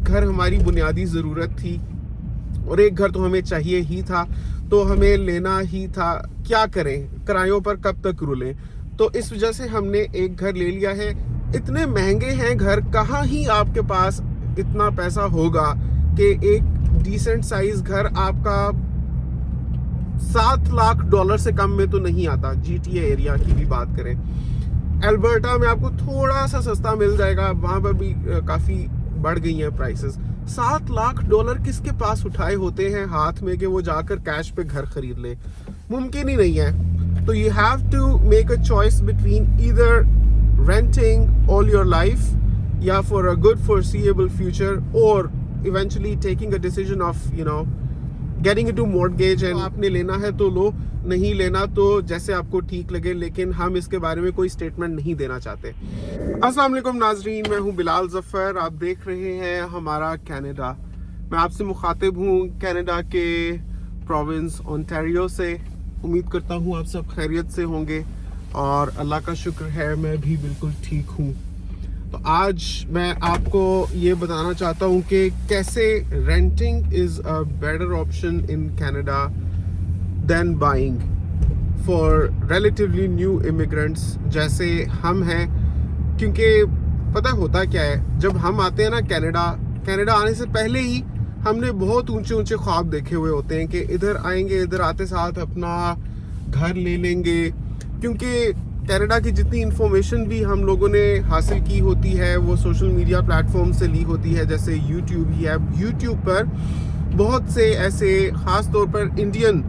घर हमारी बुनियादी ज़रूरत थी और एक घर तो हमें चाहिए ही था, तो हमें लेना ही था। क्या करें, किरायों पर कब तक रुलें। तो इस वजह से हमने एक घर ले लिया है। इतने महंगे हैं घर, कहाँ ही आपके पास इतना पैसा होगा कि एक डिसेंट साइज घर आपका $7 लाख से कम में तो नहीं आता। GTA एरिया की भी बात करें, अल्बर्टा में आपको थोड़ा सा सस्ता मिल जाएगा, वहां पर भी काफी बढ़ गई हैं प्राइसेस। $7 लाख किसके पास उठाए होते हैं हाथ में कि वो जाकर कैश पे घर खरीद ले, मुमकिन ही नहीं है। तो you have to make a choice between either renting all your life या for a good foreseeable future, और eventually taking a decision of getting into mortgage. And आपने लेना है तो लो, नहीं लेना तो जैसे आपको ठीक लगे, लेकिन हम इसके बारे में कोई स्टेटमेंट नहीं देना चाहते। अस्सलाम वालेकुम नाजरीन, मैं हूं बिलाल जफर, आप देख रहे हैं हमारा कनाडा। मैं आपसे मुखातिब हूं कनाडा के प्रोविंस ओंटारियो से। उम्मीद करता हूं आप सब खैरियत से होंगे और अल्लाह का शुक्र है मैं भी बिल्कुल ठीक हूं। तो आज मैं आपको ये बताना चाहता हूँ कि कैसे renting is a better option in Canada then buying for relatively new immigrants जैसे हम हैं। क्योंकि पता होता क्या है, जब हम आते हैं ना कनाडा आने से पहले ही हमने बहुत ऊंचे ऊंचे ख्वाब देखे हुए होते हैं कि इधर आएंगे, इधर आते साथ अपना घर ले लेंगे। क्योंकि कनाडा की जितनी इन्फॉर्मेशन भी हम लोगों ने हासिल की होती है वो सोशल मीडिया प्लेटफॉर्म से ली होती है, जैसे यूट्यूब ही है। यूट्यूब पर बहुत से ऐसे ख़ास तौर पर इंडियन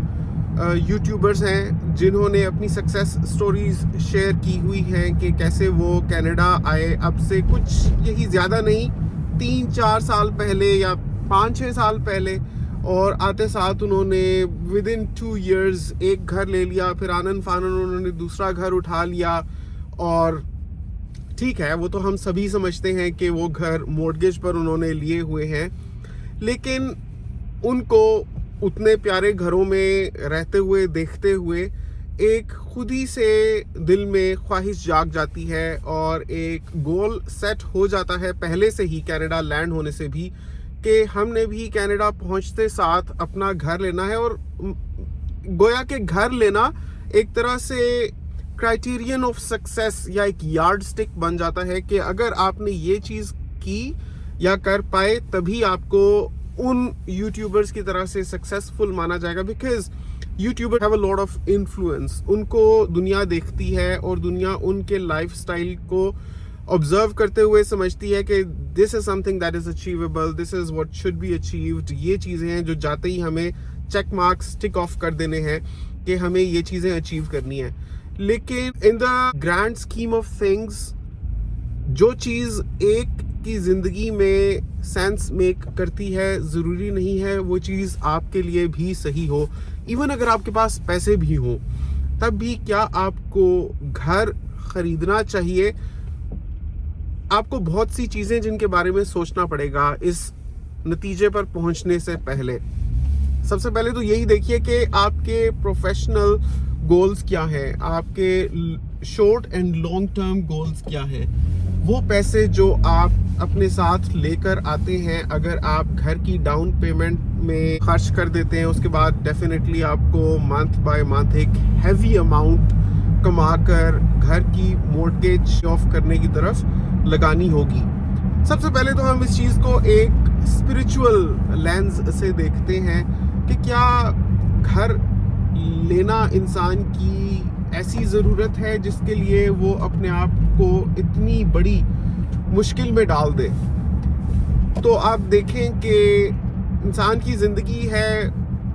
यूट्यूबर्स हैं जिन्होंने अपनी सक्सेस स्टोरीज शेयर की हुई हैं कि कैसे वो कनाडा आए। अब से कुछ यही ज़्यादा नहीं, 3-4 साल पहले या 5-6 साल पहले, और आते साथ उन्होंने विद इन 2 years एक घर ले लिया, फिर आनन फानन उन्होंने दूसरा घर उठा लिया। और ठीक है, वो तो हम सभी समझते हैं कि वो घर मॉर्गेज पर उन्होंने लिए हुए हैं, लेकिन उनको उतने प्यारे घरों में रहते हुए देखते हुए एक खुद ही से दिल में ख्वाहिश जाग जाती है और एक गोल सेट हो जाता है पहले से ही कनाडा लैंड होने से भी, कि हमने भी कनाडा पहुंचते साथ अपना घर लेना है। और गोया के घर लेना एक तरह से क्राइटेरियन ऑफ सक्सेस या एक यार्ड स्टिक बन जाता है कि अगर आपने ये चीज़ की या कर पाए तभी आपको उन यूट्यूबर्स की तरह से सक्सेसफुल माना जाएगा। Because YouTuber have a lot of influence, उनको दुनिया देखती है और दुनिया उनके लाइफस्टाइल को ऑब्जर्व करते हुए समझती है कि this is something that is achievable, this is what should be achieved. ये चीज़ें हैं जो जाते ही हमें चेक मार्क्स टिक ऑफ कर देने हैं कि हमें ये चीज़ें अचीव करनी है। लेकिन in the grand scheme of things जो चीज़ एक की ज़िंदगी में सेंस मेक करती है, ज़रूरी नहीं है वो चीज़ आपके लिए भी सही हो। इवन अगर आपके पास पैसे भी हों तब भी क्या आपको घर खरीदना चाहिए? आपको बहुत सी चीज़ें जिनके बारे में सोचना पड़ेगा इस नतीजे पर पहुंचने से पहले। सबसे पहले तो यही देखिए कि आपके प्रोफेशनल गोल्स क्या हैं, आपके short and long term goals क्या हैं। वो पैसे जो आप अपने साथ लेकर आते हैं, अगर आप घर की डाउन पेमेंट में खर्च कर देते हैं, उसके बाद डेफिनेटली आपको मंथ बाय मंथ एक हैवी अमाउंट कमाकर घर की मॉर्गेज ऑफ करने की तरफ लगानी होगी। सबसे पहले तो हम इस चीज़ को एक स्पिरिचुअल लेंस से देखते हैं कि क्या घर लेना इंसान की ऐसी ज़रूरत है जिसके लिए वो अपने आप को इतनी बड़ी मुश्किल में डाल दे। तो आप देखें कि इंसान की ज़िंदगी है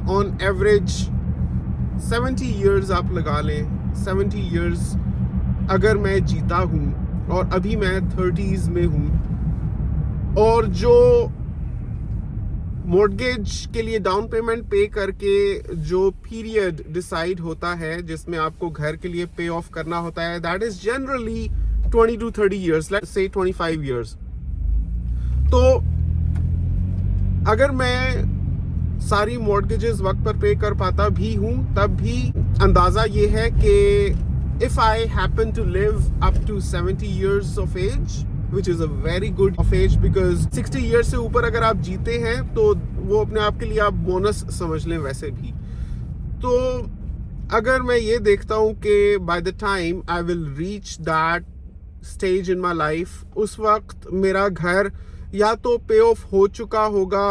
ऑन एवरेज 70 years आप लगा लें। 70 years अगर मैं जीता हूँ और अभी मैं 30s में हूँ, और जो मॉर्गेज के लिए डाउन पेमेंट पे करके जो पीरियड डिसाइड होता है जिसमें आपको घर के लिए पे ऑफ करना होता है, that is generally 20 to 30 years, let's say 25 years। तो अगर मैं सारी मॉर्गेजेस वक्त पर पे कर पाता भी हूँ तब भी अंदाज़ा ये है कि if I happen to live up to 70 years of age which is a very good of age, because 60 years से ऊपर अगर आप जीते हैं तो वो अपने आप के लिए आप बोनस समझ लें वैसे भी। तो अगर मैं ये देखता हूँ कि by the time I will reach that stage in my life, उस वक्त मेरा घर या तो पे ऑफ हो चुका होगा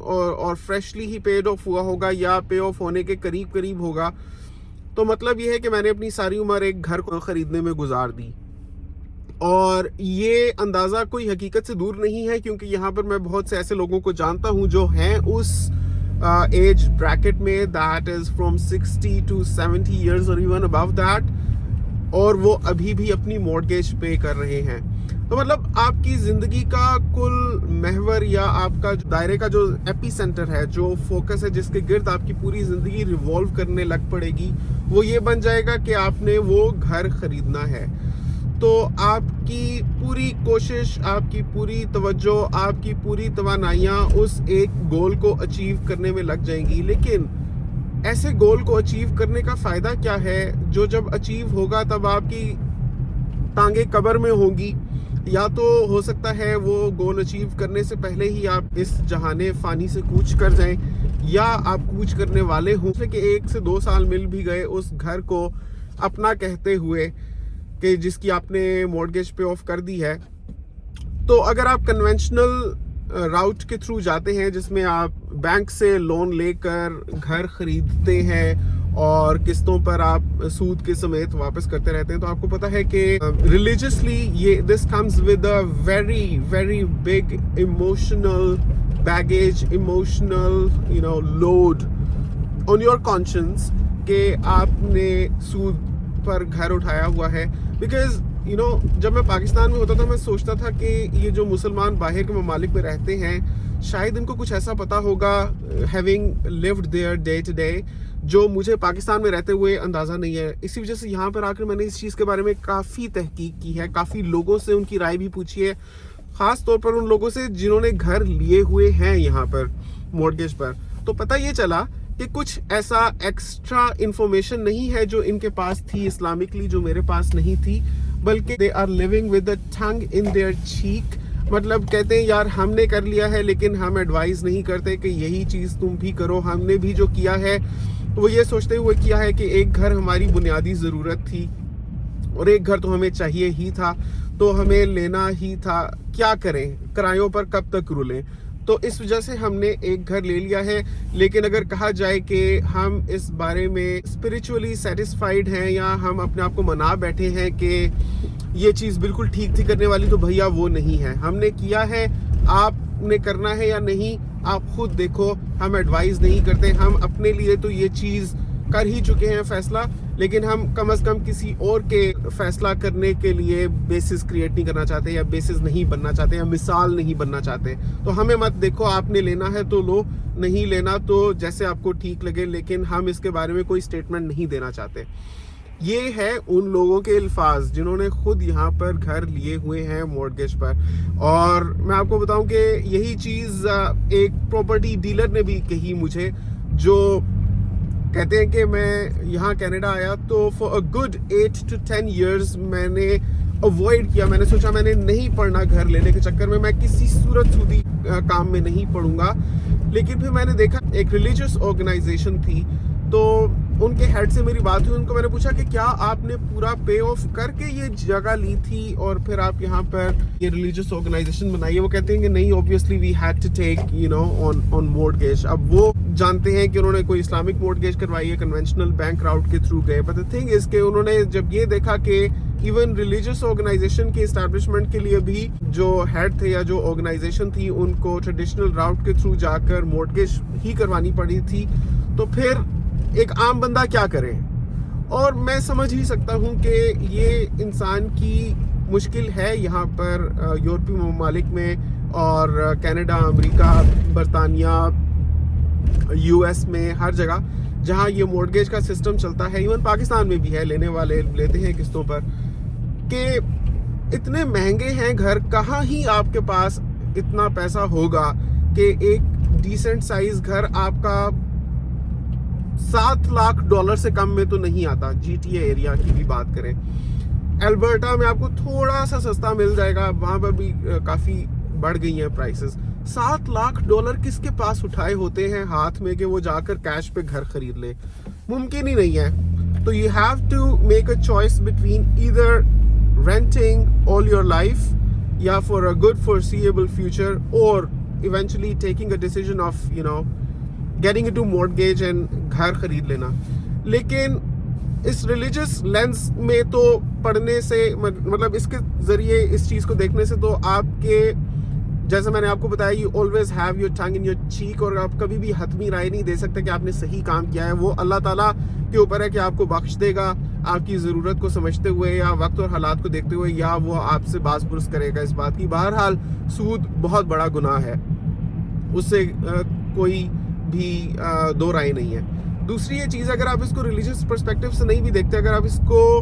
और फ्रेशली ही पेड ऑफ हुआ होगा, या पे ऑफ होने के करीब करीब होगा। तो मतलब ये है कि मैंने अपनी सारी उम्र एक घर को खरीदने में गुजार दी। और ये अंदाज़ा कोई हकीकत से दूर नहीं है, क्योंकि यहाँ पर मैं बहुत से ऐसे लोगों को जानता हूँ जो हैं उस एज ब्रैकेट में, that is from 60 to 70 years और इवन अबव दैट, और वो अभी भी अपनी मॉर्गेज पे कर रहे हैं। तो मतलब आपकी ज़िंदगी का कुल महवर या आपका दायरे का जो एपी सेंटर है, जो फोकस है, जिसके गिर्द आपकी पूरी ज़िंदगी रिवॉल्व करने लग पड़ेगी, वो ये बन जाएगा कि आपने वो घर ख़रीदना है। तो आपकी पूरी कोशिश, आपकी पूरी तवज्जो, आपकी पूरी तवानाइयाँ उस एक गोल को अचीव करने में लग जाएंगी। लेकिन ऐसे गोल को अचीव करने का फ़ायदा क्या है, जो जब अचीव होगा तब आपकी टांगे कब्र में होंगी, या तो हो सकता है वो गोल अचीव करने से पहले ही आप इस जहाने फ़ानी से कूच कर जाएं, या आप कूच करने वाले हों कि 1 से 2 साल मिल भी गए उस घर को अपना कहते हुए कि जिसकी आपने मॉर्गेज पे ऑफ कर दी है। तो अगर आप कन्वेंशनल राउट के थ्रू जाते हैं, जिसमें आप बैंक से लोन लेकर घर खरीदते हैं और किस्तों पर आप सूद के समेत वापस करते रहते हैं, तो आपको पता है कि रिलीजियसली ये this comes with a very very big emotional baggage, emotional load on your conscience कि आपने सूद पर घर उठाया हुआ है। बिकॉज जब मैं पाकिस्तान में होता था, मैं सोचता था कि ये जो मुसलमान बाहर के ममालिक में रहते हैं, शायद इनको कुछ ऐसा पता होगा, having lived there day to day, जो मुझे पाकिस्तान में रहते हुए अंदाज़ा नहीं है। इसी वजह से यहाँ पर आकर मैंने इस चीज़ के बारे में काफ़ी तहकीक की है, काफ़ी लोगों से उनकी राय भी पूछी है, ख़ास तौर पर उन लोगों से जिन्होंने घर लिए हुए हैं यहाँ पर मॉर्गेज पर। तो पता ये चला कि कुछ ऐसा एक्स्ट्रा इंफॉर्मेशन नहीं है जो इनके पास थी इस्लामिकली, जो मेरे पास नहीं थी, बल्कि they are living with the tongue in their cheek. मतलब कहते हैं यार हमने कर लिया है, लेकिन हम एडवाइस नहीं करते कि यही चीज़ तुम भी करो। हमने भी जो किया है वो ये सोचते हुए किया है कि एक घर हमारी बुनियादी ज़रूरत थी और एक घर तो हमें चाहिए ही था, तो हमें लेना ही था। क्या करें, किरायों पर कब तक रुलें। तो इस वजह से हमने एक घर ले लिया है। लेकिन अगर कहा जाए कि हम इस बारे में स्पिरिचुअली सेटिस्फाइड हैं या हम अपने आप को मना बैठे हैं कि ये चीज़ बिल्कुल ठीक थी करने वाली, तो भैया वो नहीं है। हमने किया है, आपने करना है या नहीं आप खुद देखो। हम एडवाइस नहीं करते, हम अपने लिए तो ये चीज़ कर ही चुके हैं फैसला, लेकिन हम कम से कम किसी और के फैसला करने के लिए बेसिस क्रिएट नहीं करना चाहते, या बेसिस नहीं बनना चाहते, या मिसाल नहीं बनना चाहते। तो हमें मत देखो, आपने लेना है तो लो, नहीं लेना तो जैसे आपको ठीक लगे, लेकिन हम इसके बारे में कोई स्टेटमेंट नहीं देना चाहते। ये है उन लोगों के अल्फाज जिन्होंने खुद यहाँ पर घर लिए हुए हैं मॉर्गेज पर। और मैं आपको बताऊं कि यही चीज़ एक प्रॉपर्टी डीलर ने भी कही मुझे, जो कहते हैं कि मैं यहाँ कनाडा आया तो for a good 8 to 10 years मैंने अवॉइड किया। मैंने सोचा मैंने नहीं पढ़ना, घर लेने के चक्कर में मैं किसी सूरत सूदी काम में नहीं पढ़ूंगा। लेकिन फिर मैंने देखा एक रिलीजियस ऑर्गेनाइजेशन थी, तो उनके हेड से मेरी बात हुई। उनको मैंने पूछा कि क्या आपने पूरा पे ऑफ करके ये जगह ली थी और फिर आप यहाँ पर ये रिलीजियस ऑर्गेनाइजेशन बनाई है? वो कहते हैं कि नहीं, obviously we had to take on mortgage. अब वो जानते हैं कि उन्होंने कोई इस्लामिक मॉर्गेज करवाई है, कन्वेंशनल बैंक राउट के थ्रू गए, बट द थिंग इज के उन्होंने जब ये देखा कि इवन रिलीजियस ऑर्गेनाइजेशन के इस्टेब्लिशमेंट के लिए भी जो हेड थे या जो ऑर्गेनाइजेशन थी, उनको ट्रेडिशनल राउट के थ्रू जाकर मॉर्गेज ही करवानी पड़ी थी, तो फिर एक आम बंदा क्या करे? और मैं समझ ही सकता हूँ कि ये इंसान की मुश्किल है यहाँ पर यूरोपीय ममालिक में और कनाडा, अमेरिका, बरतानिया, यूएस में, हर जगह जहाँ ये मॉर्गेज का सिस्टम चलता है, इवन पाकिस्तान में भी है, लेने वाले लेते हैं किस्तों पर, कि इतने महंगे हैं घर। कहाँ ही आपके पास इतना पैसा होगा कि एक डिसेंट साइज घर आपका $7 लाख से कम में तो नहीं आता। GTA एरिया की भी बात करें, अल्बर्टा में आपको थोड़ा सा सस्ता मिल जाएगा, वहां पर भी काफी बढ़ गई हैं प्राइसेस। $7 लाख किसके पास उठाए होते हैं हाथ में कि वो जाकर कैश पे घर खरीद ले? मुमकिन ही नहीं है। तो you have to make a choice between either renting all your life या for a good foreseeable future, और eventually taking a decision of getting into mortgage and घर खरीद लेना। लेकिन इस रिलीजियस लेंस में तो पढ़ने से मतलब इसके जरिए इस चीज को देखने से तो आपके, जैसे मैंने आपको बताया, you always have your tongue in your cheek, और आप कभी भी हतमी राय नहीं दे सकते कि आपने सही काम किया है। वो अल्लाह ताला के ऊपर है कि आपको बख्श देगा आपकी ज़रूरत को समझते हुए या वक्त और हालात को देखते हुए, या वो आपसे बास पुरस करेगा इस बात की। बहरहाल सूद बहुत बड़ा गुनाह है, उससे कोई भी दो राय नहीं है। दूसरी ये चीज़, अगर आप इसको रिलीजियस पर्सपेक्टिव से नहीं भी देखते, अगर आप इसको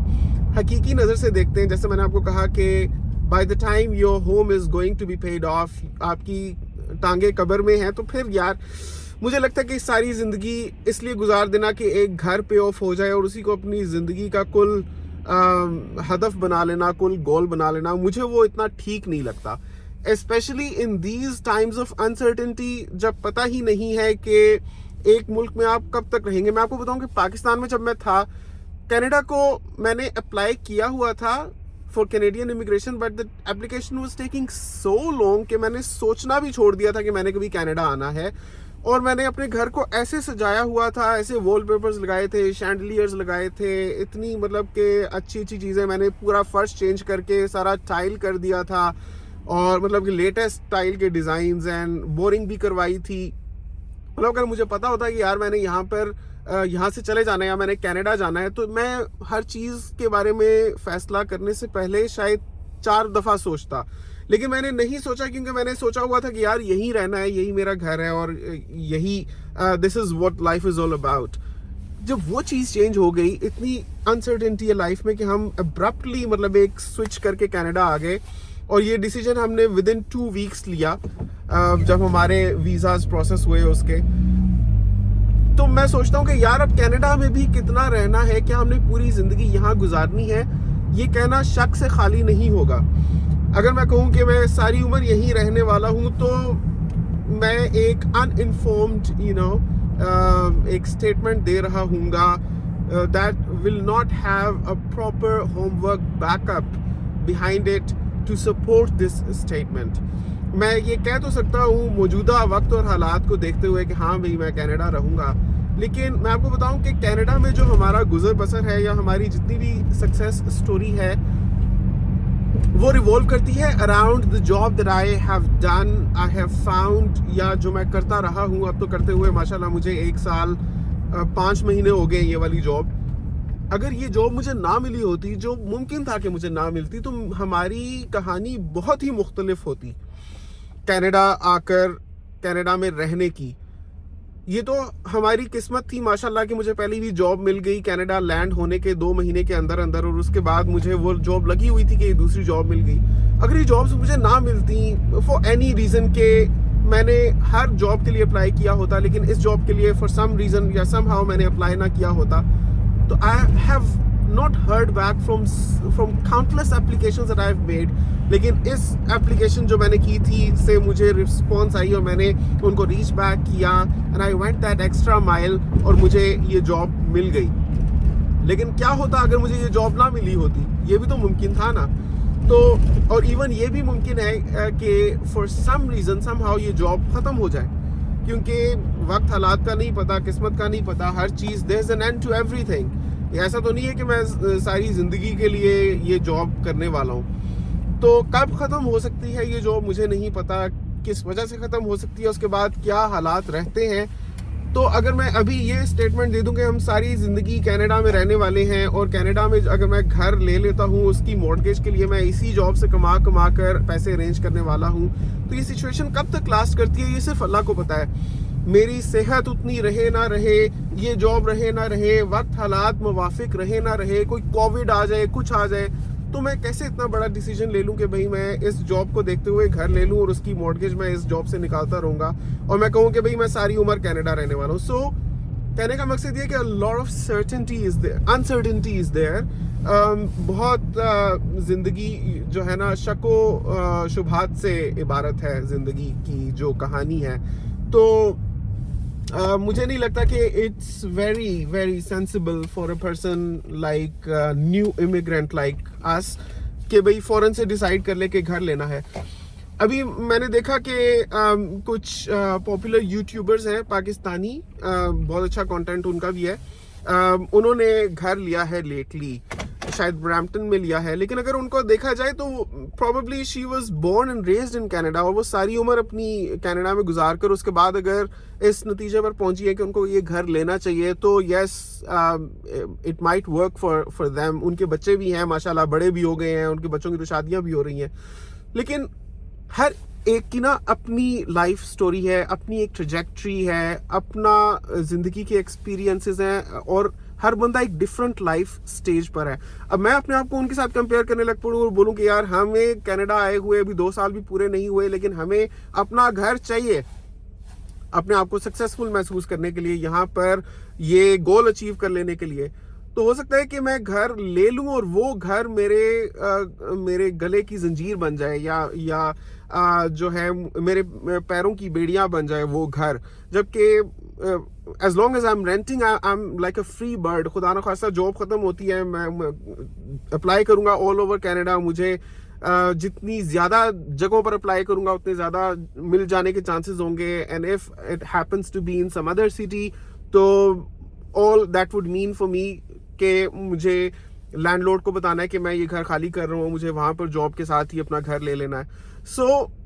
हकीकी नज़र से देखते हैं, जैसे मैंने आपको कहा कि by the time your home is going to be paid off, आपकी टांगे कब्र में हैं, तो फिर यार मुझे लगता है कि सारी ज़िंदगी इसलिए गुजार देना कि एक घर पे ऑफ हो जाए और उसी को अपनी ज़िंदगी का कुल हदफ बना लेना, कुल गोल बना लेना, मुझे वो इतना ठीक नहीं लगता। Specially in these times of uncertainty, जब पता ही नहीं है कि एक मुल्क में आप कब तक रहेंगे। मैं आपको बताऊं कि पाकिस्तान में जब मैं था, कनाडा को मैंने अप्लाई किया हुआ था for Canadian immigration, but the application was taking so long कि मैंने सोचना भी छोड़ दिया था कि मैंने कभी कनाडा आना है। और मैंने अपने घर को ऐसे सजाया हुआ था, ऐसे वॉलपेपर्स लगाए थे, शैंडलियर्स लगाए थे, इतनी मतलब कि अच्छी अच्छी चीज़ें, मैंने पूरा फर्श चेंज करके सारा टाइल कर दिया था, और मतलब कि लेटेस्ट टाइल के डिज़ाइंस एंड बोरिंग भी करवाई थी। मतलब अगर मुझे पता होता कि यार मैंने यहाँ से चले जाना है या मैंने कनाडा जाना है, तो मैं हर चीज़ के बारे में फ़ैसला करने से पहले शायद 4 दफ़ा सोचता। लेकिन मैंने नहीं सोचा, क्योंकि मैंने सोचा हुआ था कि यार यहीं रहना है, यही मेरा घर है, और यही this is what life is all about. जब वो चीज़ चेंज हो गई, इतनी अनसर्टेनिटी है लाइफ में कि हम अब्रप्टली मतलब एक स्विच करके कनाडा आ गए, और ये डिसीजन हमने विद इन 2 वीक्स लिया जब हमारे वीज़ाज प्रोसेस हुए उसके। तो मैं सोचता हूँ कि यार अब कनाडा में भी कितना रहना है, क्या हमने पूरी ज़िंदगी यहाँ गुजारनी है? ये कहना शक से खाली नहीं होगा। अगर मैं कहूँ कि मैं सारी उम्र यहीं रहने वाला हूँ, तो मैं एक अनइन्फॉर्म्ड एक स्टेटमेंट दे रहा हूँगा that will not have a proper homework backup behind it to support this statement. मैं ये कह तो सकता हूँ मौजूदा वक्त और हालात को देखते हुए कि हाँ भाई मैं कनाडा रहूँगा, लेकिन मैं आपको बताऊँ कि कनाडा में जो हमारा गुजर बसर है या हमारी जितनी भी सक्सेस स्टोरी है, वो रिवॉल्व करती है around the job that I have done, I have found, या जो मैं करता रहा हूँ अब तो करते हुए माशाल्लाह मुझे 1 साल 5 महीने हो गए ये वाली जॉब। अगर ये जॉब मुझे ना मिली होती, जो मुमकिन था कि मुझे ना मिलती, तो हमारी कहानी बहुत ही मुख्तलिफ होती। कनाडा आकर कनाडा में रहने की, ये तो हमारी किस्मत थी माशाल्लाह कि मुझे पहले भी जॉब मिल गई कनाडा लैंड होने के 2 महीने के अंदर अंदर, और उसके बाद मुझे वो जॉब लगी हुई थी कि दूसरी जॉब मिल गई। अगर ये जॉब्स मुझे ना मिलती फॉर एनी रीज़न के मैंने हर जॉब के लिए अप्लाई किया होता, लेकिन इस जॉब के लिए फॉर सम रीज़न या सम हाउ मैंने अप्लाई ना किया होता, तो I have not heard back from countless applications that I have made. लेकिन इस एप्लीकेशन जो मैंने की थी से मुझे रिस्पॉन्स आई और मैंने उनको रीच बैक किया, and I went that extra mile, और मुझे ये जॉब मिल गई। लेकिन क्या होता अगर मुझे ये जॉब ना मिली होती? ये भी तो मुमकिन था ना। तो और इवन ये भी मुमकिन है कि फॉर सम रीज़न समहाउ ये जॉब ख़त्म हो जाए, क्योंकि वक्त हालात का नहीं पता, किस्मत का नहीं पता, हर चीज़ there is an end to everything. ऐसा तो नहीं है कि मैं सारी ज़िंदगी के लिए ये जॉब करने वाला हूँ। तो कब ख़त्म हो सकती है ये जॉब मुझे नहीं पता, किस वजह से ख़त्म हो सकती है, उसके बाद क्या हालात रहते हैं। तो अगर मैं अभी ये स्टेटमेंट दे दूं कि हम सारी ज़िंदगी कनाडा में रहने वाले हैं, और कनाडा में अगर मैं घर ले लेता हूँ उसकी मॉर्गेज के लिए मैं इसी जॉब से कमा कर पैसे अरेंज करने वाला हूँ, तो ये सिचुएशन कब तक लास्ट करती है ये सिर्फ अल्लाह को पता है। मेरी सेहत उतनी रहे ना रहे, ये जॉब रहे ना रहे, वक्त हालात मुवाफिक रहे ना रहे, कोई कोविड आ जाए, कुछ आ जाए, तो मैं कैसे इतना बड़ा डिसीजन ले लूं कि भाई मैं इस जॉब को देखते हुए घर ले लूं और उसकी मॉर्गेज मैं इस जॉब से निकालता रहूंगा, और मैं कहूं कि भाई मैं सारी उम्र कनाडा रहने वाला हूं। सो कहने का मकसद ये कि lot of certainty is there, uncertainty is there. बहुत जिंदगी जो है ना शको शुभात से इबारत है जिंदगी की जो कहानी है। तो मुझे नहीं लगता कि it's very very sensible for a person like new immigrant like us कि भाई फौरन से डिसाइड कर ले कि घर लेना है। अभी मैंने देखा कि कुछ पॉपुलर यूट्यूबर्स हैं पाकिस्तानी, बहुत अच्छा कंटेंट उनका भी है। उन्होंने घर लिया है लेटली, शायद ब्रैम्पटन में लिया है, लेकिन अगर उनको देखा जाए तो probably she was born and raised in Canada, और वो सारी उम्र अपनी कनाडा में गुजार कर उसके बाद अगर इस नतीजे पर पहुंची है कि उनको ये घर लेना चाहिए, तो yes it might work for them. उनके बच्चे भी हैं माशाल्लाह, बड़े भी हो गए हैं, उनके बच्चों की तो शादियां भी हो रही हैं। लेकिन हर एक की ना अपनी लाइफ स्टोरी है, अपनी एक ट्रैजेक्टरी है, अपना जिंदगी के एक्सपीरियंसेस हैं, और हर बंदा एक डिफरेंट लाइफ स्टेज पर है। अब मैं अपने आप को उनके साथ कंपेयर करने लग पड़ूं और बोलूं कि यार हमें कनाडा आए हुए अभी 2 साल भी पूरे नहीं हुए, लेकिन हमें अपना घर चाहिए अपने आप को सक्सेसफुल महसूस करने के लिए, यहाँ पर ये गोल अचीव कर लेने के लिए। तो हो सकता है कि मैं घर ले लूं और वो घर मेरे गले की जंजीर बन जाए, या जो है मेरे पैरों की बेड़ियां बन जाए वो घर। जबकि as long as I am renting I am like a free bird. खुदा ना खास्ता जॉब खत्म होती है, मैं अप्लाई करूंगा ऑल ओवर कनाडा, मुझे जितनी ज्यादा जगहों पर अप्लाई करूंगा उतने ज्यादा मिल जाने के चांसेस होंगे। And if it happens to be in some other city, तो all that would mean for me कि मुझे लैंडलॉर्ड को बताना है कि मैं ये घर खाली कर रहा हूँ, मुझे वहां पर जॉब के साथ ही अपना घर ले लेना है। सो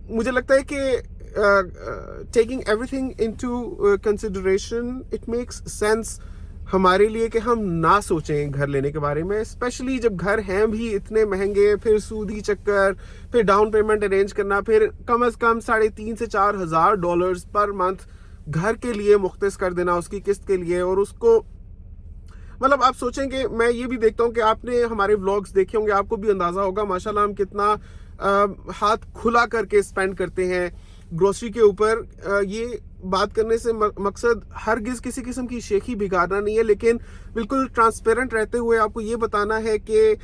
मुझे लगता है कि taking everything into consideration it makes sense हमारे लिए कि हम ना सोचें घर लेने के बारे में, स्पेशली जब घर हैं भी इतने महंगे, फिर सूदी चक्कर, फिर डाउन पेमेंट अरेंज करना, फिर कम से कम $3,500 से $4,000 पर मंथ घर के लिए मुख्तस कर देना उसकी किस्त के लिए। और उसको मतलब आप सोचेंगे, मैं ये भी देखता हूँ कि आपने हमारे व्लॉग्स देखे होंगे, आपको भी अंदाजा होगा माशाल्लाह हम कितना हाथ खुला करके स्पेंड करते हैं ग्रोसरी के ऊपर। ये बात करने से मकसद हरगिज किसी किस्म की शेखी बिगाड़ना नहीं है, लेकिन बिल्कुल ट्रांसपेरेंट रहते हुए आपको ये बताना है कि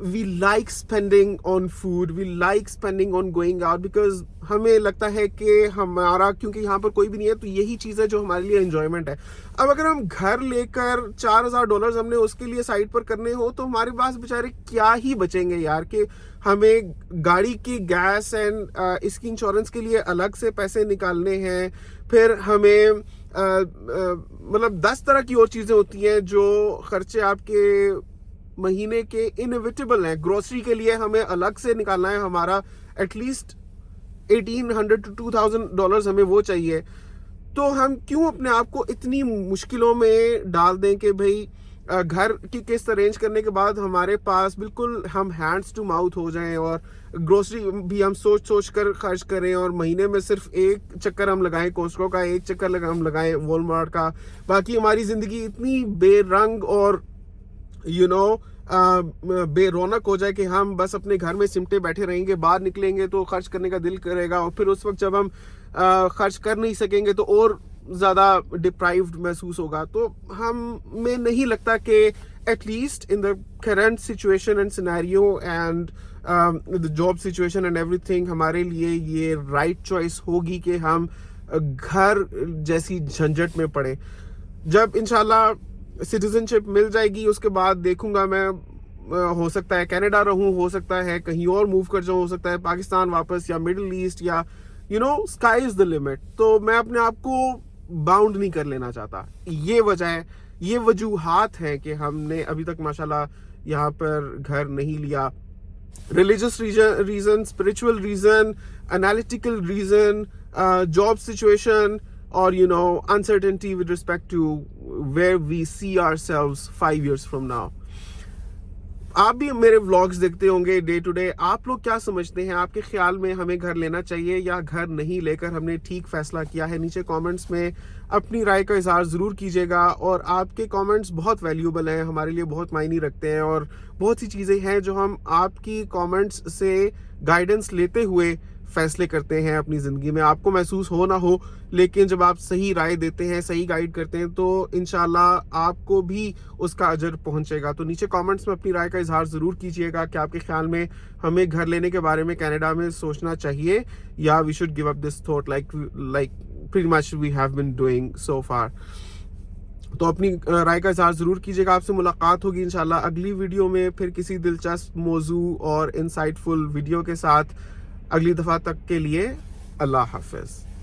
we like spending on food, we like spending on going out, because हमें लगता है कि हमारा, क्योंकि यहाँ पर कोई भी नहीं है, तो यही चीज़ है जो हमारे लिए एंजॉयमेंट है। अब अगर हम घर लेकर $4,000 हमने उसके लिए साइड पर करने हो, तो हमारे पास बेचारे क्या ही बचेंगे यार, कि हमें गाड़ी की गैस एंड इसकी इंश्योरेंस के लिए अलग से पैसे निकालने हैं, फिर हमें मतलब 10 तरह की और चीज़ें होती हैं जो खर्चे आपके महीने के इनएविटेबल हैं। ग्रोसरी के लिए हमें अलग से निकालना है, हमारा एटलीस्ट $1,800 to $2,000 हमें वो चाहिए। तो हम क्यों अपने आप को इतनी मुश्किलों में डाल दें कि भाई घर की किस्त अरेंज करने के बाद हमारे पास बिल्कुल हम हैंड्स टू माउथ हो जाएं, और ग्रोसरी भी हम सोच सोच कर खर्च करें, और महीने में सिर्फ एक चक्कर हम लगाएं कोस्टको का, एक चक्कर हम लगाएं वॉलमार्ट का। बाकी हमारी ज़िंदगी इतनी बेरंग और बेरौनक हो जाए कि हम बस अपने घर में सिमटे बैठे रहेंगे, बाहर निकलेंगे तो खर्च करने का दिल करेगा, और फिर उस वक्त जब हम खर्च कर नहीं सकेंगे तो और ज़्यादा डिप्राइव्ड महसूस होगा। तो हमें नहीं लगता कि at least in the current situation and scenario and the job situation and everything, हमारे लिए ये राइट चॉइस होगी कि हम घर जैसी झंझट में पड़े। जब इंशाल्लाह सिटीजनशिप मिल जाएगी उसके बाद देखूंगा मैं, हो सकता है कनाडा रहूं, हो सकता है कहीं और मूव कर जाऊं, हो सकता है पाकिस्तान वापस, या मिडिल ईस्ट, या स्काई इज द लिमिट। तो मैं अपने आप को बाउंड नहीं कर लेना चाहता। ये वजह है, ये वजूहात है कि हमने अभी तक माशाल्लाह यहाँ पर घर नहीं लिया। Religious reason, spiritual reason, analytical reason, job situation, or uncertainty with respect to where we see ourselves 5 years from now. आप भी मेरे व्लॉग्स देखते होंगे डे टू डे, आप लोग क्या समझते हैं? आपके ख्याल में हमें घर लेना चाहिए या घर नहीं लेकर हमने ठीक फैसला किया है? नीचे कमेंट्स में अपनी राय का इजहार ज़रूर कीजिएगा, और आपके कमेंट्स बहुत वैल्यूबल हैं, हमारे लिए बहुत मायने रखते हैं, और बहुत सी चीज़ें हैं जो हम आपकी कमेंट्स से गाइडेंस लेते हुए फैसले करते हैं अपनी ज़िंदगी में, आपको महसूस हो ना हो, लेकिन जब आप सही राय देते हैं, सही गाइड करते हैं, तो इंशाल्लाह आपको भी उसका अजर पहुंचेगा। तो नीचे कमेंट्स में अपनी राय का इजहार ज़रूर कीजिएगा कि आपके ख्याल में हमें घर लेने के बारे में कनाडा में सोचना चाहिए या we should give up this thought like pretty much we have been doing so far. तो अपनी राय का इजहार ज़रूर कीजिएगा। आपसे मुलाकात होगी इंशाल्लाह अगली वीडियो में, फिर किसी दिलचस्प मौजू और इंसाइटफुल वीडियो के साथ। अगली दफ़ा तक के लिए अल्लाह हाफ़िज़।